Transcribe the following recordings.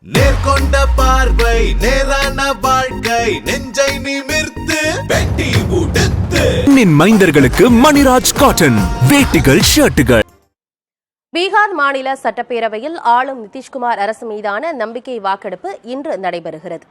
நேர்கொண்ட பார்வை நேரான வாழ்க்கை நெஞ்சை நிமிர்த்து வெட்டி உடுத்து மைந்தர்களுக்கு மணிராஜ் காட்டன் வேட்டிகள் ஷர்ட்டுகள். பீகார் மாநில சட்டப்பேரவையில் ஆளும் நிதிஷ்குமார் அரசு மீதான நம்பிக்கை வாக்கெடுப்பு இன்று நடைபெறுகிறது.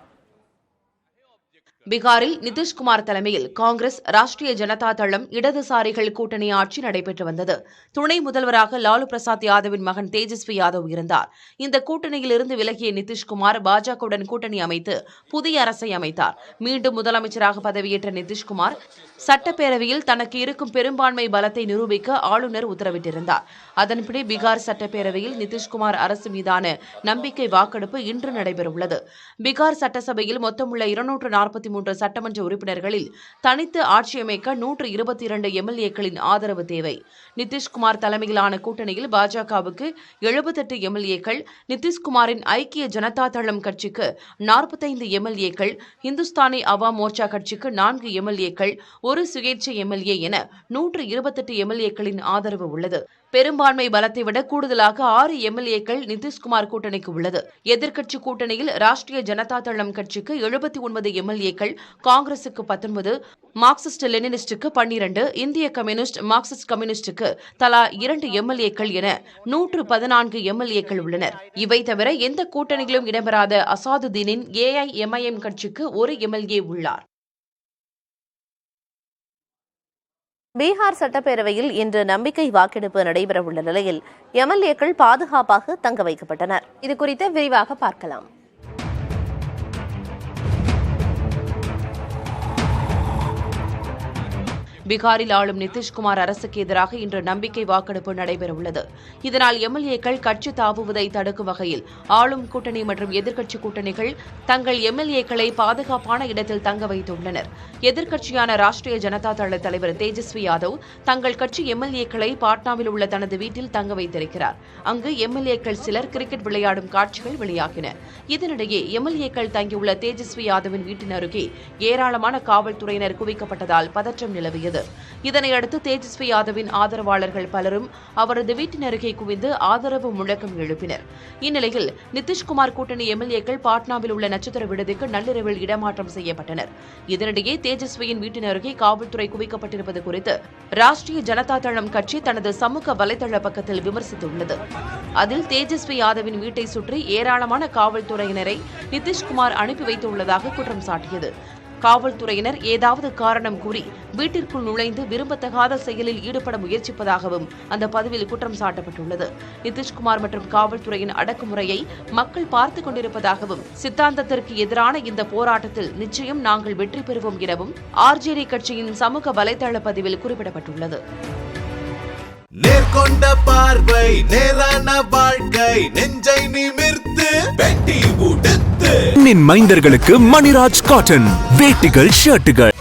பீகாரில் நிதிஷ்குமார் தலைமையில் காங்கிரஸ், ராஷ்டிரிய ஜனதா தளம், இடதுசாரிகள் கூட்டணி ஆட்சி நடைபெற்று வந்தது. துணை முதல்வராக லாலு பிரசாத் யாதவின் மகன் தேஜஸ்வி யாதவ் இருந்தார். இந்த கூட்டணியில் இருந்து விலகிய நிதிஷ்குமார் பாஜகவுடன் கூட்டணி அமைத்து புதிய அரசை அமைத்தார். மீண்டும் முதலமைச்சராக பதவியேற்ற நிதிஷ்குமார் சட்டப்பேரவையில் தனக்கு இருக்கும் பெரும்பான்மை பலத்தை நிரூபிக்க ஆளுநர் உத்தரவிட்டிருந்தார். அதன்படி பீகார் சட்டப்பேரவையில் நிதிஷ்குமார் அரசு மீதான நம்பிக்கை வாக்கெடுப்பு இன்று நடைபெறவுள்ளது. பீகார் சட்டசபையில் மொத்தமுள்ள 243 சட்டமன்ற உறுப்பினர்களில் தனித்து ஆட்சியமைக்க 122 எம்எல்ஏக்களின் ஆதரவு தேவை. நிதிஷ்குமார் தலைமையிலான கூட்டணியில் பாஜகவுக்கு 78 எம்எல்ஏக்கள், நிதிஷ்குமாரின் ஐக்கிய ஜனதா தளம் கட்சிக்கு 45 எம்எல்ஏக்கள், இந்துஸ்தானி அவாம் மோர்ச்சா கட்சிக்கு 4 எம்எல்ஏக்கள், ஒரு சுயேட்சை எம்எல்ஏ என 128 எம்எல்ஏக்களின் ஆதரவு உள்ளது. பெரும்பான்மை பலத்தை விட கூடுதலாக 6 எம்எல்ஏக்கள் நிதிஷ்குமார் கூட்டணிக்கு உள்ளது. எதிர்க்கட்சி கூட்டணியில் ராஷ்டிரிய ஜனதா தளம் கட்சிக்கு 79 எம்எல்ஏக்கள், காங்கிரசுக்கு 19, மார்க்சிஸ்ட் லெனினிஸ்டுக்கு 12, இந்திய கம்யூனிஸ்ட், மார்க்சிஸ்ட் கம்யூனிஸ்டுக்கு தலா 2 எம்எல்ஏக்கள் என 114 எம்எல்ஏக்கள் உள்ளனர். இவை தவிர எந்த கூட்டணியிலும் இடம்பெறாத அசாதுதீனின் ஏஐஎம்ஐஎம் கட்சிக்கு 1 எம்எல்ஏ உள்ளார். பீகார் சட்டப்பேரவையில் இன்று நம்பிக்கை வாக்கெடுப்பு நடைபெறவுள்ள நிலையில் எம்எல்ஏக்கள் பாதுகாப்பாக தங்க வைக்கப்பட்டனர். இதுகுறித்து விரிவாக பார்க்கலாம். பீகாரில் ஆளும் நிதிஷ்குமார் அரசுக்கு எதிராக இன்று நம்பிக்கை வாக்கெடுப்பு நடைபெறவுள்ளது. இதனால் எம்எல்ஏக்கள் கட்சி தாவுவதை தடுக்கும் வகையில் ஆளும் கூட்டணி மற்றும் எதிர்க்கட்சி கூட்டணிகள் தங்கள் எம்எல்ஏக்களை பாதுகாப்பான இடத்தில் தங்க வைத்துள்ளனர். எதிர்க்கட்சியான ராஷ்டிரிய ஜனதா தள தலைவர் தேஜஸ்வி யாதவ் தங்கள் கட்சி எம்எல்ஏக்களை பாட்னாவில் உள்ள தனது வீட்டில் தங்க வைத்திருக்கிறார். அங்கு எம்எல்ஏக்கள் சிலர் கிரிக்கெட் விளையாடும் காட்சிகள் வெளியாகின. இதனிடையே எம்எல்ஏக்கள் தங்கியுள்ள தேஜஸ்வி யாதவின் வீட்டின் அருகே ஏராளமான காவல்துறையினர் குவிக்கப்பட்டதால் பதற்றம் நிலவியது. இதனையடுத்து தேஜஸ்வி யாதவின் ஆதரவாளர்கள் பலரும் அவரது வீட்டின் அருகே குவிந்து ஆதரவு முழக்கம் எழுப்பினர். இந்நிலையில் நிதிஷ்குமார் கூட்டணி எம்எல்ஏக்கள் பாட்னாவில் உள்ள நட்சத்திர விடுதிக்கு நள்ளிரவில் இடமாற்றம் செய்யப்பட்டனர். இதனிடையே தேஜஸ்வியின் வீட்டின் அருகே காவல்துறை குவிக்கப்பட்டிருப்பது குறித்து ராஷ்டிரிய ஜனதா தளம் கட்சி தனது சமூக வலைதள பக்கத்தில் விமர்சித்துள்ளது. அதில் தேஜஸ்வி யாதவின் வீட்டை சுற்றி ஏராளமான காவல்துறையினரை நிதிஷ்குமார் அனுப்பி வைத்துள்ளதாக குற்றம் சாட்டியது. காவல்துறையினர் ஏதாவது காரணம் கூறி வீட்டிற்குள் நுழைந்து விரும்பத்தகாத செயலில் ஈடுபட முயற்சிப்பதாகவும் அந்த பதிவில் குற்றம் சாட்டப்பட்டுள்ளது. நிதிஷ்குமார் மற்றும் காவல்துறையின் அடக்குமுறையை மக்கள் பார்த்துக் கொண்டிருப்பதாகவும், சித்தாந்தத்திற்கு எதிரான இந்த போராட்டத்தில் நிச்சயம் நாங்கள் வெற்றி பெறுவோம் எனவும் ஆர்ஜேடி கட்சியின் சமூக வலைதள பதிவில் குறிப்பிடப்பட்டுள்ளது. நேர்கொண்ட பார்வை நேரான வாழ்க்கை நெஞ்சை நிமிர்த்து வெட்டி உடுத்து மைந்தர்களுக்கு மணிராஜ் காட்டன் வேட்டிகள் ஷர்ட்டுகள்.